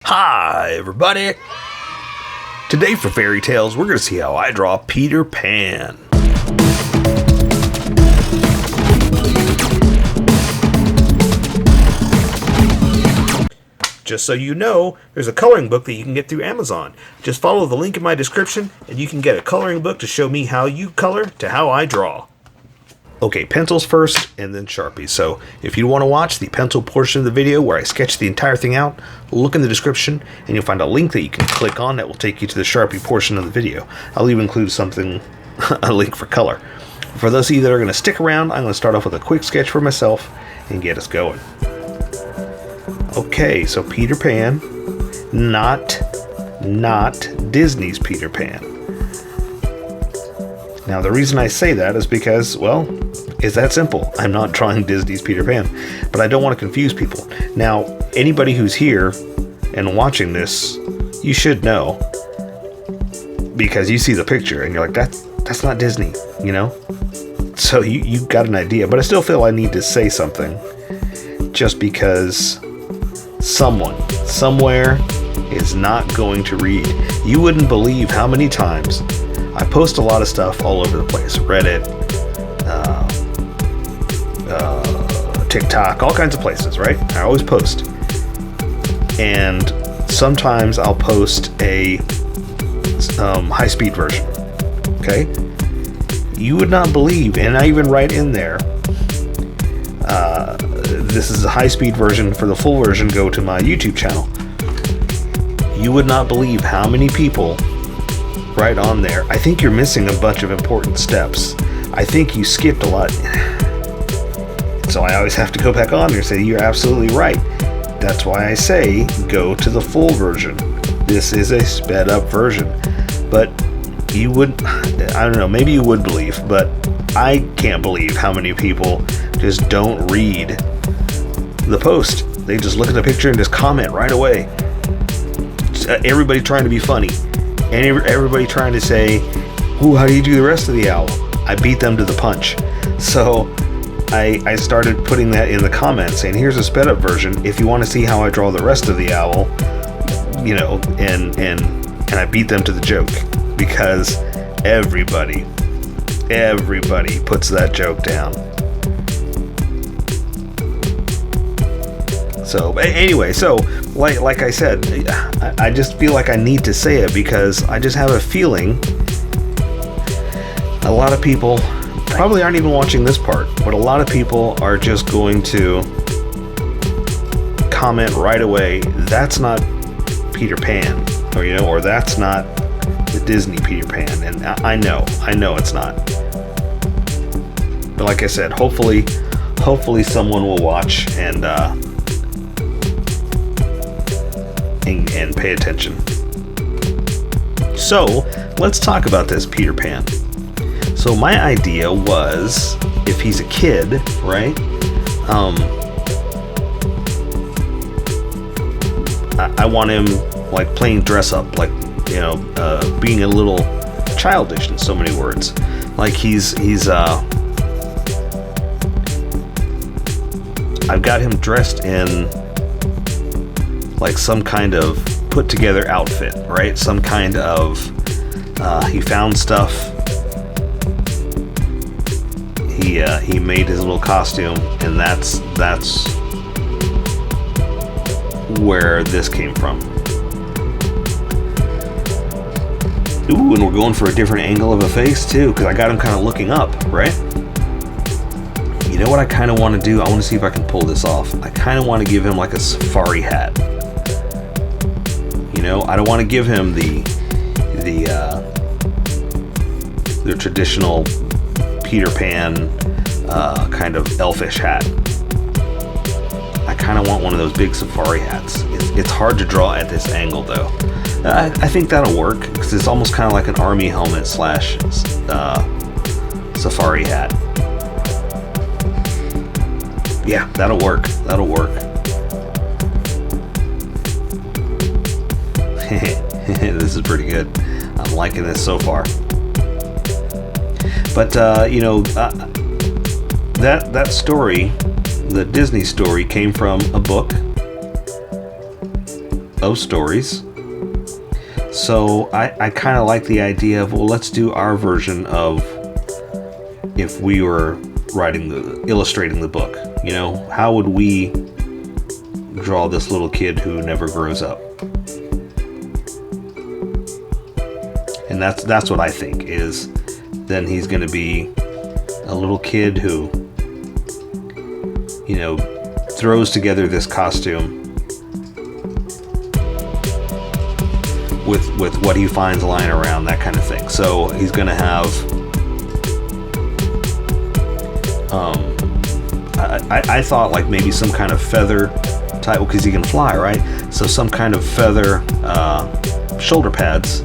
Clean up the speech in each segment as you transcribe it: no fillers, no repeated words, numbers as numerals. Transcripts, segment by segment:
Hi, everybody! Today for Fairy Tales, we're going to see how I draw Peter Pan. Just so you know, there's a coloring book that you can get through Amazon. Just follow the link in my description, and you can get a coloring book to show me how you color to how I draw. Okay, pencils first, and then Sharpies. So, if you want to watch the pencil portion of the video where I sketch the entire thing out, look in the description, and you'll find a link that you can click on that will take you to the Sharpie portion of the video. I'll even include a link for color. For those of you that are going to stick around, I'm going to start off with a quick sketch for myself and get us going. Okay, so Peter Pan, not Disney's Peter Pan. Now, the reason I say that is because, well, it's that simple. I'm not drawing Disney's Peter Pan, but I don't want to confuse people. Now, anybody who's here and watching this, you should know, because you see the picture and you're like, that's not Disney, you know? So you got an idea, but I still feel I need to say something, just because someone, somewhere, is not going to read. You wouldn't believe how many times I post a lot of stuff all over the place. Reddit, TikTok, all kinds of places, right? I always post. And sometimes I'll post a high-speed version. Okay? You would not believe, and I even write in there, this is a high-speed version. For the full version, go to my YouTube channel. You would not believe how many people right on there, I think you're missing a bunch of important steps. I think you skipped a lot. So I always have to go back on there and say, you're absolutely right. That's why I say, go to the full version. This is a sped up version. But you would, I don't know, maybe you would believe, but I can't believe how many people just don't read the post. They just look at the picture and just comment right away. Everybody trying to be funny. And everybody trying to say, ooh, how do you do the rest of the owl? I beat them to the punch. So I started putting that in the comments, saying, here's a sped up version. If you want to see how I draw the rest of the owl, you know, and I beat them to the joke, because everybody puts that joke down. So anyway, so like I said, I just feel like I need to say it, because I just have a feeling a lot of people probably aren't even watching this part, but a lot of people are just going to comment right away, that's not Peter Pan, or you know, or that's not the Disney Peter Pan. And I know it's not. But like I said, hopefully someone will watch and pay attention. So let's talk about this Peter Pan. So my idea was, if he's a kid, right? I want him like playing dress up, like, you know, being a little childish in so many words. Like he's I've got him dressed in like some kind of put together outfit, right? Some kind of he found stuff. He made his little costume, and that's where this came from. Ooh, and we're going for a different angle of a face too, because I got him kind of looking up, right? You know what I kind of want to do? I want to see if I can pull this off. I kind of want to give him like a safari hat. You know, I don't want to give him the traditional Peter Pan kind of elfish hat. I kind of want one of those big safari hats. It's hard to draw at this angle though. I think that'll work, because it's almost kind of like an army helmet / safari hat. Yeah, that'll work. This is pretty good. I'm liking this so far. But you know, that story, the Disney story, came from a book of stories. So I kind of like the idea of, well, let's do our version of if we were illustrating the book. You know, how would we draw this little kid who never grows up? And that's what I think is, then he's going to be a little kid who, you know, throws together this costume with what he finds lying around, that kind of thing. So he's going to have I thought like maybe some kind of feather type, because he can fly, right? So some kind of feather shoulder pads,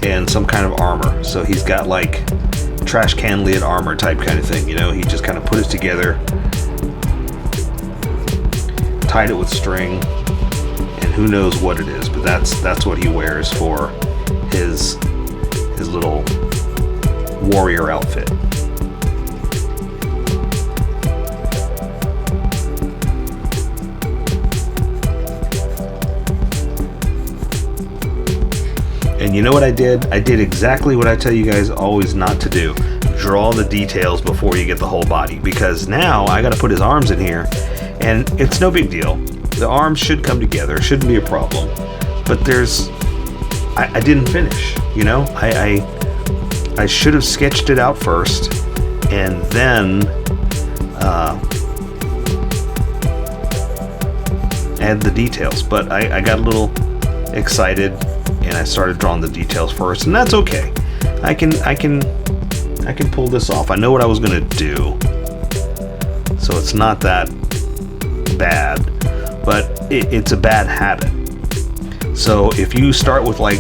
and some kind of armor. So he's got like trash can lid armor type kind of thing, you know. He just kind of put it together, tied it with string, and who knows what it is, but that's what he wears for his little warrior outfit. And you know what I did? I did exactly what I tell you guys always not to do. Draw the details before you get the whole body, because now I got to put his arms in here, and it's no big deal. The arms should come together. It shouldn't be a problem. But I didn't finish, you know? I should have sketched it out first, and then add the details. But I got a little excited, and I started drawing the details first, and that's okay. I can pull this off. I know what I was gonna do, so it's not that bad, but it's a bad habit. So if you start with like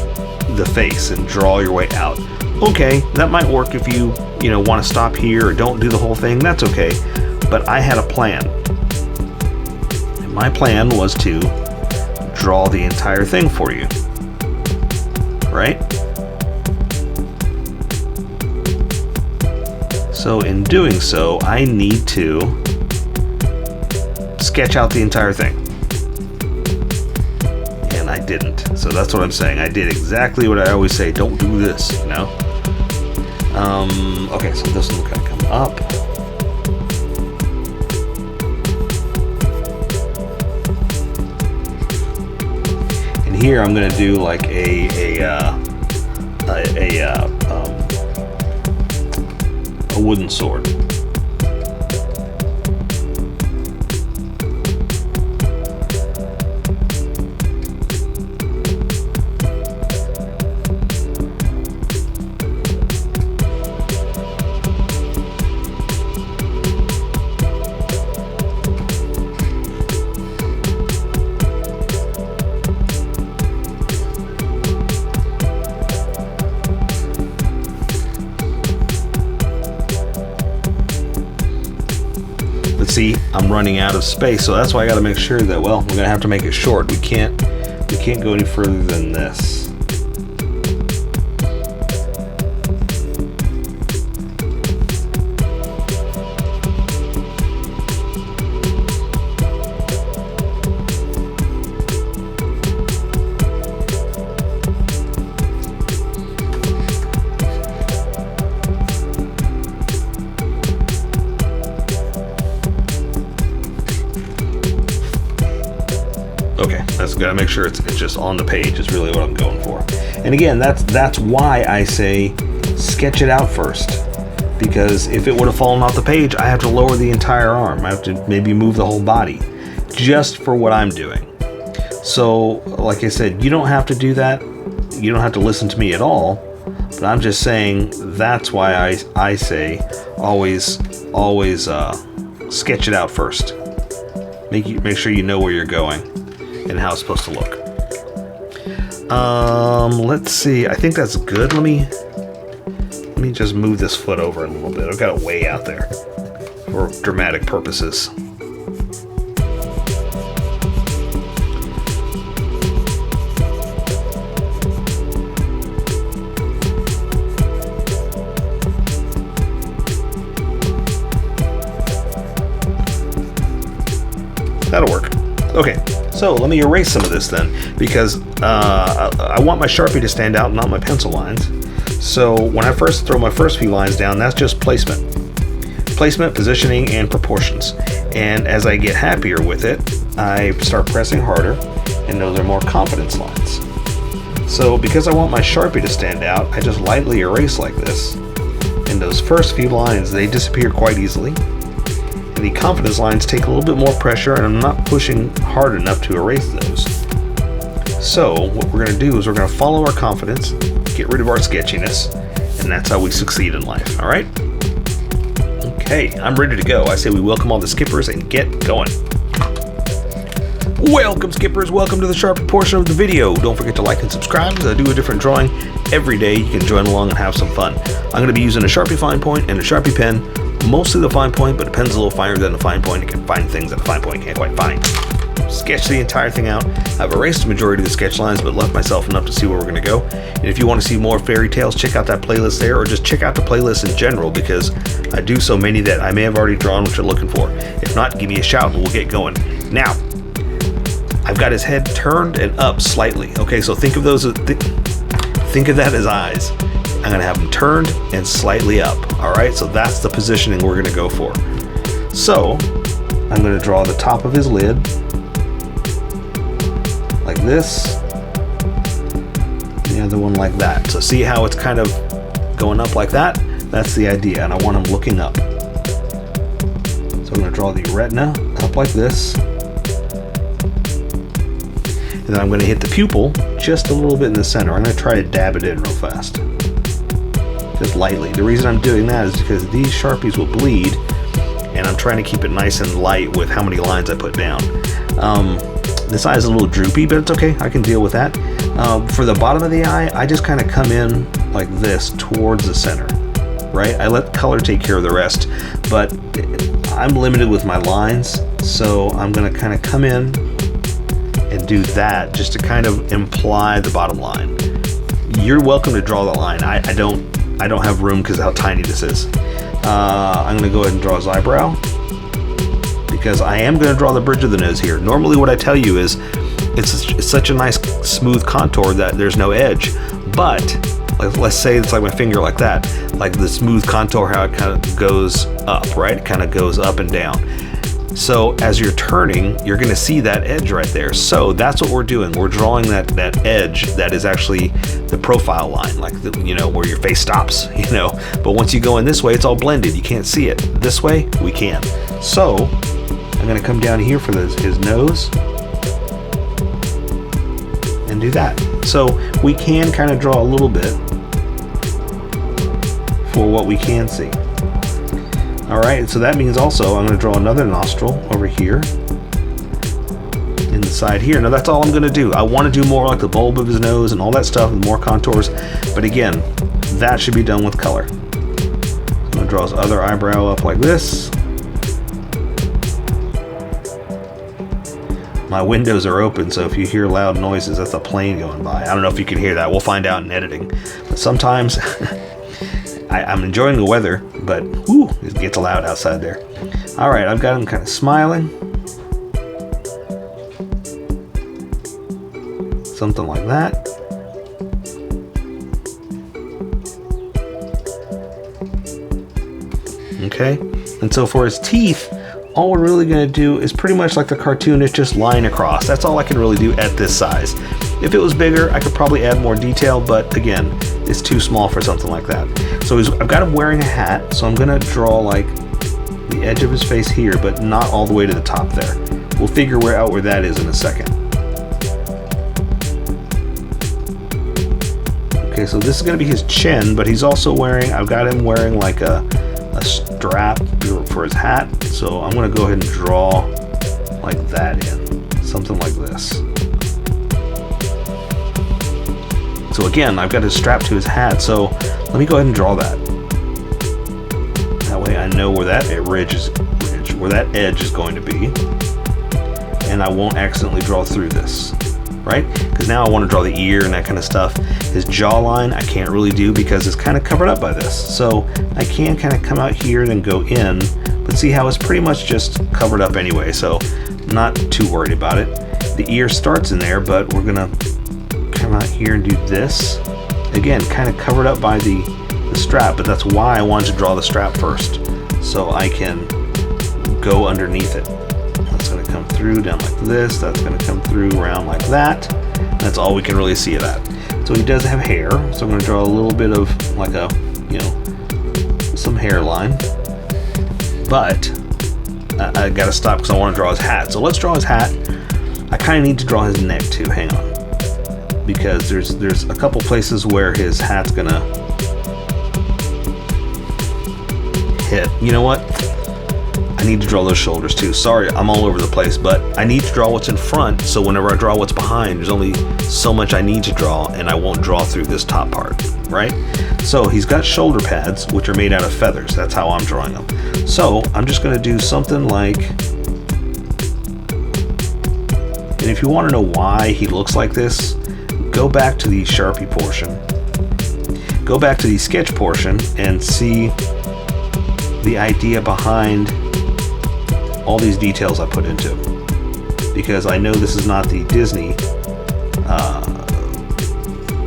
the face and draw your way out, okay, that might work if you want to stop here or don't do the whole thing. That's okay. But I had a plan. And my plan was to draw the entire thing for you. Right? So in doing so, I need to sketch out the entire thing. And I didn't. So that's what I'm saying. I did exactly what I always say. Don't do this, you know? Okay, so this one will come up. And here I'm going to do like a wooden sword. See, I'm running out of space, so that's why I got to make sure that, well, we're gonna have to make it short. We can't go any further than this. Okay, that's gotta make sure it's just on the page is really what I'm going for. And again, that's why I say sketch it out first, because if it would have fallen off the page, I have to lower the entire arm. I have to maybe move the whole body just for what I'm doing. So, like I said, you don't have to do that. You don't have to listen to me at all. But I'm just saying that's why I say always sketch it out first. Make sure you know where you're going and how it's supposed to look. Let's see. I think that's good. Let me just move this foot over a little bit. I've got it way out there for dramatic purposes. that'll work. Okay, so let me erase some of this then, because I want my Sharpie to stand out, not my pencil lines. So when I first throw my first few lines down, that's just placement. Placement, positioning, and proportions. And as I get happier with it, I start pressing harder, and those are more confidence lines. So because I want my Sharpie to stand out, I just lightly erase like this. And those first few lines, they disappear quite easily. And the confidence lines take a little bit more pressure, and I'm not pushing hard enough to erase those. So what we're going to do is we're going to follow our confidence, get rid of our sketchiness, and that's how we succeed in life, all right? Okay, I'm ready to go. I say we welcome all the skippers and get going. Welcome, skippers. Welcome to the Sharpie portion of the video. Don't forget to like and subscribe, as I do a different drawing every day. You can join along and have some fun. I'm going to be using a Sharpie fine point and a Sharpie pen, mostly the fine point, but a pen's a little finer than the fine point. It can find things that a fine point can't quite find. Sketch the entire thing out. I've erased the majority of the sketch lines, but left myself enough to see where we're going to go. And if you want to see more fairy tales, check out that playlist there, or just check out the playlist in general, because I do so many that I may have already drawn what you're looking for. If not, give me a shout and we'll get going. Now, I've got his head turned and up slightly. Okay, so think of those. Think of that as eyes. I'm going to have them turned and slightly up. All right, so that's the positioning we're going to go for. So I'm going to draw the top of his lid like this, the other one like that. So see how it's kind of going up like that? That's the idea, and I want him looking up. So I'm going to draw the retina up like this, and then I'm going to hit the pupil just a little bit in the center. I'm going to try to dab it in real fast, just lightly. The reason I'm doing that is because these Sharpies will bleed, and I'm trying to keep it nice and light with how many lines I put down. This eye is a little droopy, but it's okay. I can deal with that. For the bottom of the eye, I just kind of come in like this towards the center, right? I let color take care of the rest, but I'm limited with my lines, so I'm going to kind of come in and do that just to kind of imply the bottom line. You're welcome to draw the line. I don't have room because of how tiny this is. I'm going to go ahead and draw his eyebrow, because I am going to draw the bridge of the nose here. Normally what I tell you is it's such a nice smooth contour that there's no edge, but let's say it's like my finger like that, like the smooth contour, how it kind of goes up, right? It kind of goes up and down. So as you're turning, you're going to see that edge right there. So that's what we're doing. We're drawing that edge that is actually the profile line, like where your face stops, But once you go in this way, it's all blended. You can't see it. This way, we can. So I'm going to come down here for his nose and do that. So we can kind of draw a little bit for what we can see. All right, so that means also I'm going to draw another nostril over here in the side here. Now that's all I'm going to do. I want to do more like the bulb of his nose and all that stuff and more contours, but again, that should be done with color. I'm going to draw his other eyebrow up like this. My windows are open, so if you hear loud noises, that's a plane going by. I don't know if you can hear that. We'll find out in editing. But sometimes I'm enjoying the weather, but whew, it gets loud outside there. All right, I've got him kind of smiling. Something like that. Okay, and so for his teeth, all we're really going to do is pretty much like the cartoon, it's just line across. That's all I can really do at this size. If it was bigger, I could probably add more detail, but again, it's too small for something like that. So I've got him wearing a hat, so I'm going to draw like the edge of his face here, but not all the way to the top there. We'll figure out where that is in a second. Okay, so this is going to be his chin, but he's also I've got him wearing like a strap for his hat, so I'm going to go ahead and draw like that in, something like this. So again, I've got his strap to his hat, so let me go ahead and draw that. That way I know where that edge is going to be, and I won't accidentally draw through this, right? Because now I want to draw the ear and that kind of stuff. His jawline I can't really do because it's kind of covered up by this. So I can kind of come out here and then go in, but see how it's pretty much just covered up anyway. So I'm not too worried about it. The ear starts in there, but we're gonna come out here and do this. Again, kind of covered up by the strap, but that's why I wanted to draw the strap first, so I can go underneath it. That's gonna come through down like this, that's gonna come through around like that. That's all we can really see of that. So he does have hair, so I'm gonna draw a little bit of like a, you know, some hairline. But I gotta stop because I want to draw his hat. So let's draw his hat. I kind of need to draw his neck too. Hang on, because there's a couple places where his hat's gonna hit. You know what? I need to draw those shoulders too. Sorry, I'm all over the place, but I need to draw what's in front, so whenever I draw what's behind, there's only so much I need to draw, and I won't draw through this top part, right? So he's got shoulder pads, which are made out of feathers. That's how I'm drawing them. So I'm just gonna do something like, and if you wanna know why he looks like this, go back to the Sharpie portion, go back to the sketch portion and see the idea behind all these details I put into it, because I know this is not the Disney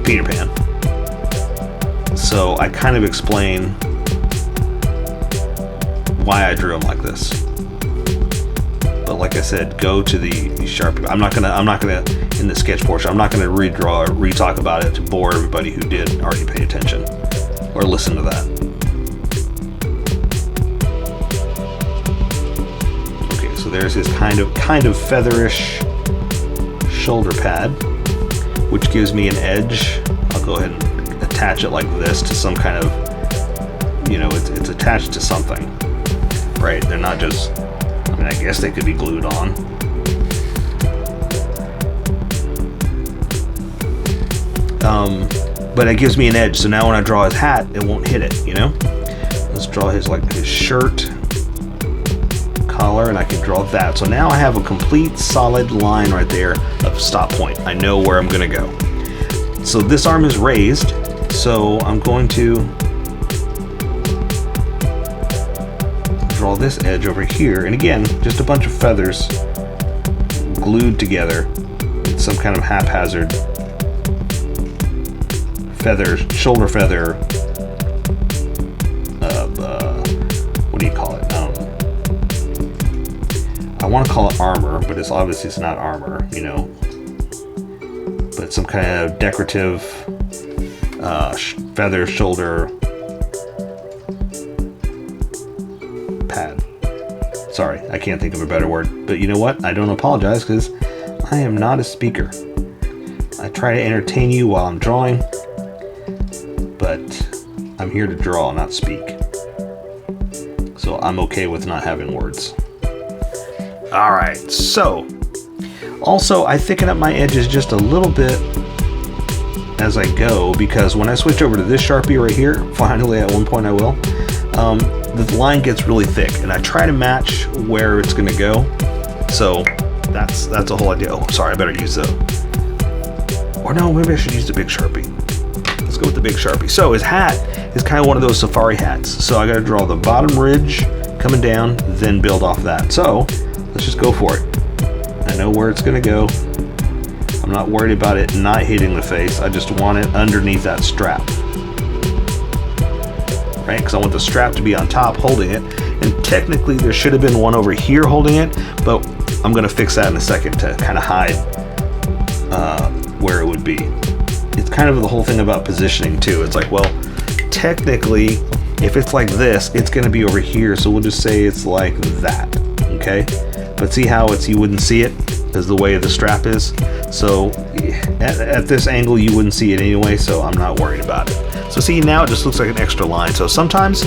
Peter Pan, so I kind of explain why I drew him like this. But like I said, go to the Sharpie. I'm not gonna in the sketch portion, I'm not gonna redraw or re-talk about it to bore everybody who did already pay attention or listen to that. So there's his kind of featherish shoulder pad, which gives me an edge. I'll go ahead and attach it like this to some kind of, you know, it's attached to something, right? They're not just, I mean, I guess they could be glued on. But it gives me an edge, so now when I draw his hat, it won't hit it, you know? Let's draw his shirt collar, and I can draw that. So now I have a complete solid line right there of stop point. I know where I'm gonna go. So this arm is raised, so I'm going to draw this edge over here, and again, just a bunch of feathers glued together. It's some kind of haphazard feather, shoulder feather, what do you call it? I want to call it armor, but it's not armor, you know. But it's some kind of decorative feather shoulder pad. Sorry, I can't think of a better word. But you know what? I don't apologize, because I am not a speaker. I try to entertain you while I'm drawing, but I'm here to draw, not speak. So I'm okay with not having words. All right, so also I thicken up my edges just a little bit as I go, because when I switch over to this Sharpie right here, finally at one point I will, the line gets really thick, and I try to match where it's gonna go. So that's the whole idea. Oh, sorry, I better use or no, maybe I should use the big Sharpie. Let's go with the big Sharpie. So his hat is kind of one of those safari hats. So I gotta draw the bottom ridge coming down, then build off that. So let's just go for it. I know where it's gonna go. I'm not worried about it not hitting the face. I just want it underneath that strap. Right? Because I want the strap to be on top holding it. And technically there should have been one over here holding it, but I'm gonna fix that in a second to kind of hide where it would be. It's kind of the whole thing about positioning too. It's like, well, technically, if it's like this, it's gonna be over here. So we'll just say it's like that, okay? But see how you wouldn't see it as the way the strap is. So at this angle, you wouldn't see it anyway, so I'm not worried about it. So see, now it just looks like an extra line. So sometimes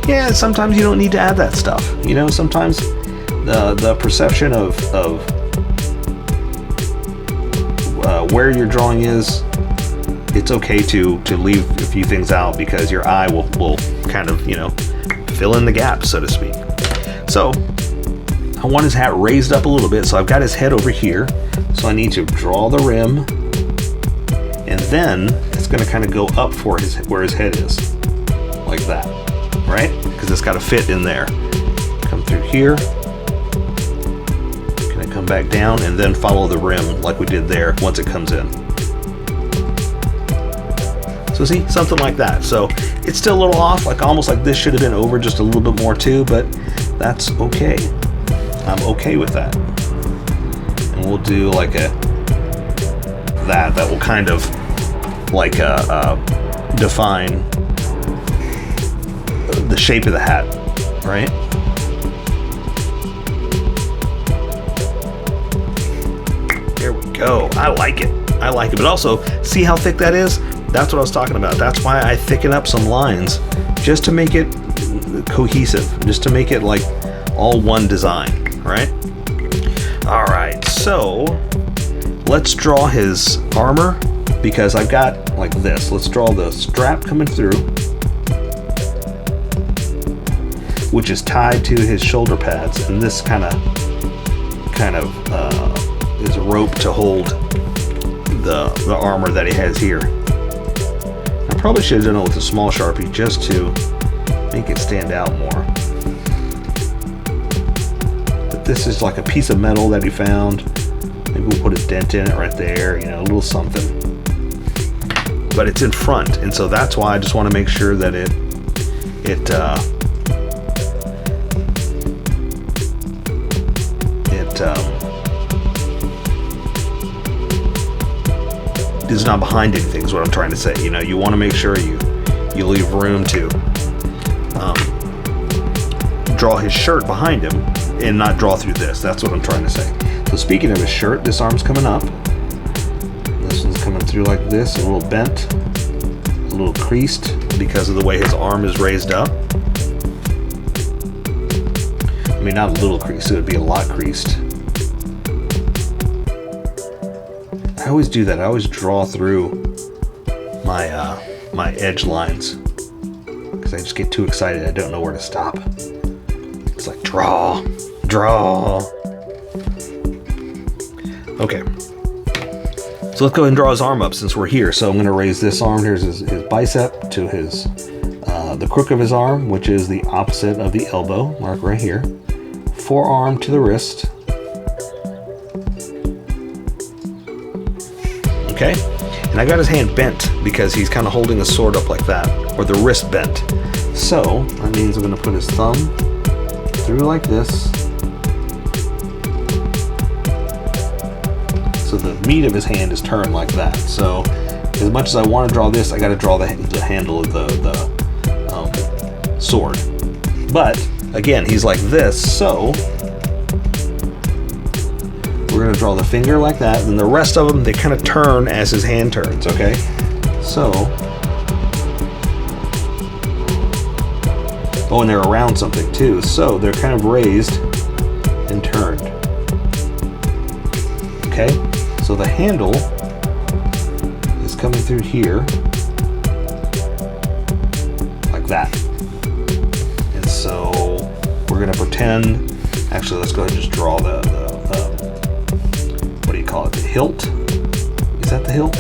you don't need to add that stuff. You know, sometimes the perception of where your drawing is, it's okay to leave a few things out, because your eye will kind of, you know, fill in the gaps, so to speak. So I want his hat raised up a little bit, so I've got his head over here. So I need to draw the rim, and then it's going to kind of go up for where his head is, like that, right? Because it's got to fit in there. Come through here. Can I come back down and then follow the rim like we did there once it comes in. So see, something like that. So it's still a little off, like almost like this should have been over just a little bit more too, but that's okay. I'm okay with that. And we'll do like that will kind of like define the shape of the hat, right? There we go. I like it. I like it. But also, see how thick that is? That's what I was talking about. That's why I thicken up some lines, just to make it cohesive, just to make it like all one design, right? All right, so let's draw his armor, because I've got like this. Let's draw the strap coming through, which is tied to his shoulder pads, and this kind of is a rope to hold the armor that he has here. I probably should have done it with a small Sharpie just to make it stand out more. But this is like a piece of metal that he found. Maybe we'll put a dent in it right there, you know, a little something. But it's in front, and so that's why I just want to make sure that it is not behind anything, is what I'm trying to say. You know, you want to make sure you leave room to draw his shirt behind him and not draw through this. That's what I'm trying to say. So speaking of his shirt, this arm's coming up. This one's coming through like this, a little bent, a little creased because of the way his arm is raised up. I mean, not a little creased, it would be a lot creased. I always do that. I always draw through my my edge lines because I just get too excited. I don't know where to stop. It's like draw. Okay. So let's go ahead and draw his arm up since we're here. So I'm going to raise this arm. Here's his bicep to his the crook of his arm, which is the opposite of the elbow. Mark right here. Forearm to the wrist. Okay, and I got his hand bent because he's kind of holding a sword up like that, or the wrist bent. So that means I'm going to put his thumb through like this. So the meat of his hand is turned like that. So as much as I want to draw this, I got to draw the handle of the sword. But again, he's like this, so we're going to draw the finger like that, and the rest of them, they kind of turn as his hand turns, okay? So, oh, and they're around something too, so they're kind of raised and turned. Okay, so the handle is coming through here, like that. And so, we're going to pretend, actually, let's go ahead and just draw the what do you call it? The hilt? Is that the hilt?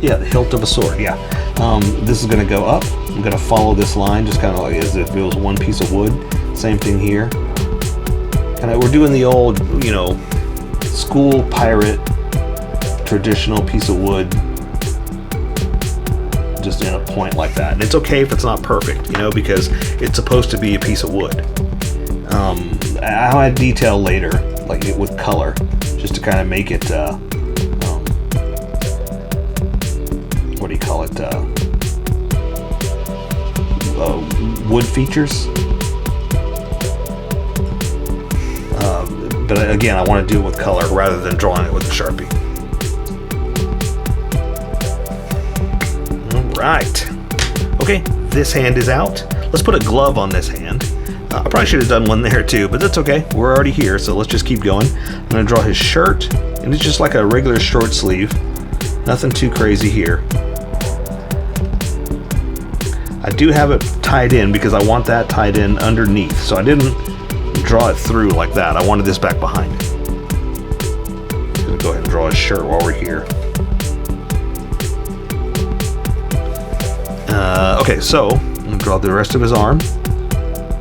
Yeah, the hilt of a sword, yeah. This is going to go up. I'm going to follow this line just kind of like as if it was one piece of wood. Same thing here. We're doing the old, you know, school pirate traditional piece of wood just in a point like that. And it's okay if it's not perfect, you know, because it's supposed to be a piece of wood. I'll add detail later, like with color, just to kind of make it, what do you call it, wood features. But again, I want to do it with color rather than drawing it with a Sharpie. All right. Okay, this hand is out. Let's put a glove on this hand. I probably should have done one there too, but that's okay. We're already here, so let's just keep going. I'm going to draw his shirt, and it's just like a regular short sleeve. Nothing too crazy here. I do have it tied in because I want that tied in underneath, so I didn't draw it through like that. I wanted this back behind it. I'm going to go ahead and draw his shirt while we're here. Okay, so I'm going to draw the rest of his arm.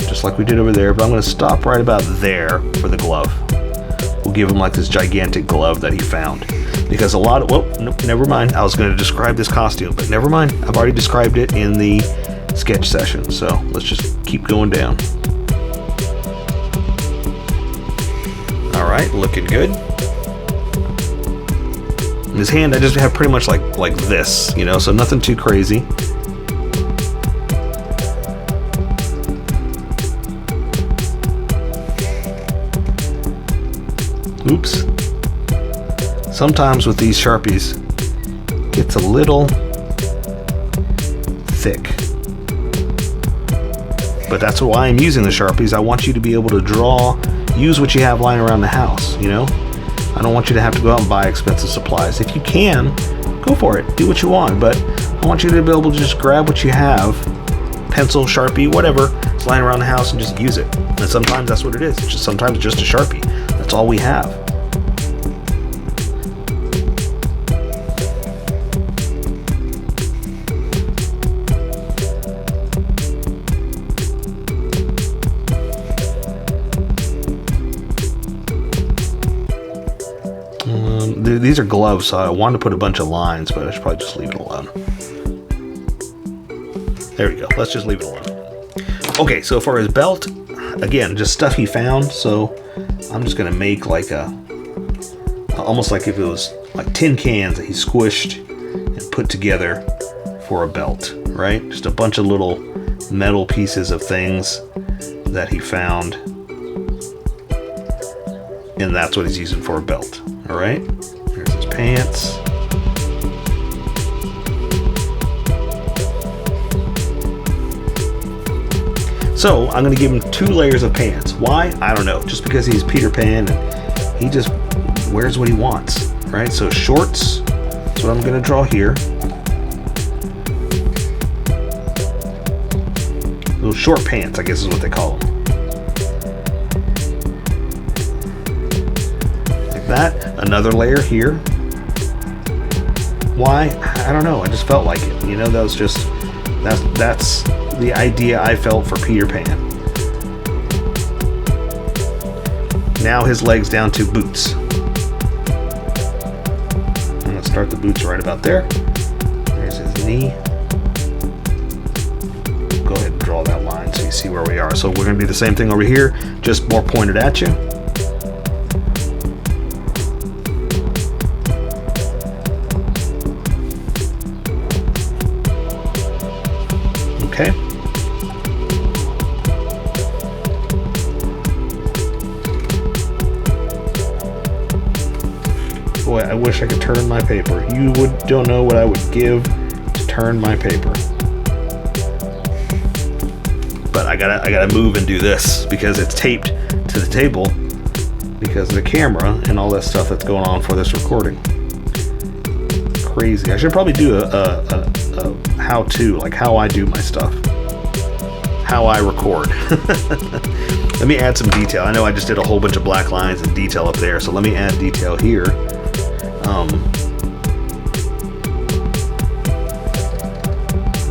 Just just like we did over there, but I'm going to stop right about there for the glove. We'll give him like this gigantic glove that he found. Because a lot of, well, nope, never mind. I was going to describe this costume, but never mind. I've already described it in the sketch session. So let's just keep going down. All right, looking good. And his hand, I just have pretty much like this, you know, so nothing too crazy. Oops. Sometimes with these Sharpies, it gets a little thick. But that's why I'm using the Sharpies. I want you to be able to draw, use what you have lying around the house, you know? I don't want you to have to go out and buy expensive supplies. If you can, go for it. Do what you want. But I want you to be able to just grab what you have, pencil, Sharpie, whatever, it's lying around the house, and just use it. And sometimes that's what it is. It's just sometimes just a Sharpie. That's all we have. These are gloves, so I wanted to put a bunch of lines, but I should probably just leave it alone. There we go. Let's just leave it alone. Okay, so for his belt, again, just stuff he found. So I'm just gonna make like a, almost like if it was like tin cans that he squished and put together for a belt, right? Just a bunch of little metal pieces of things that he found, and that's what he's using for a belt. All right. Here's his pants. So I'm going to give him 2 layers of pants. Why? I don't know. Just because he's Peter Pan and he just wears what he wants, right? So shorts, that's what I'm going to draw here. Little short pants, I guess is what they call them. Like that. Another layer here. Why? I don't know. I just felt like it. You know, that was just, that's the idea I felt for Peter Pan. Now his legs down to boots. I'm going to start the boots right about there. There's his knee. Go ahead and draw that line so you see where we are. So we're going to do the same thing over here, just more pointed at you. Okay. Boy, I wish I could turn my paper. You don't know what I would give to turn my paper. But I gotta move and do this because it's taped to the table because of the camera and all that stuff that's going on for this recording. Crazy. I should probably do a how-to, like how I do my stuff, how I record. Let me add some detail. I know I just did a whole bunch of black lines and detail up there, so let me add detail here.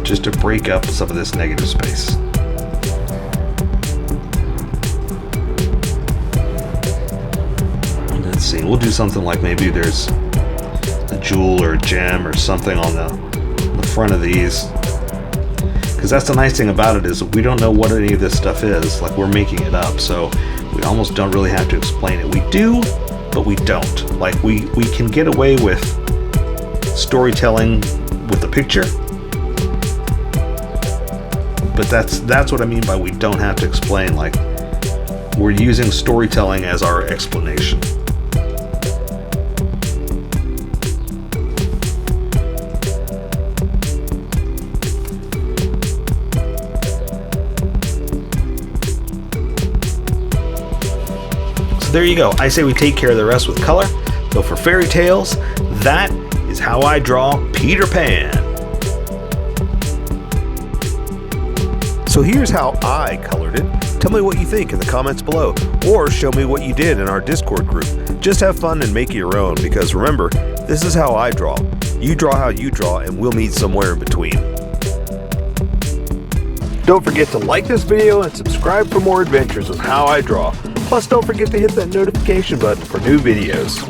Just to break up some of this negative space. Let's see, we'll do something like maybe there's a jewel or a gem or something on the front of these, because that's the nice thing about it is we don't know what any of this stuff is. Like, we're making it up, so we almost don't really have to explain it. We do, but we don't. Like, we can get away with storytelling with a picture, but that's what I mean by we don't have to explain. Like, we're using storytelling as our explanation. There you go. I say we take care of the rest with color. So for fairy tales, that is how I draw Peter Pan. So here's how I colored it. Tell me what you think in the comments below, or show me what you did in our Discord group. Just have fun and make it your own, because remember, this is how I draw. You draw how you draw, and we'll meet somewhere in between. Don't forget to like this video and subscribe for more adventures with How I Draw. Plus, don't forget to hit that notification button for new videos.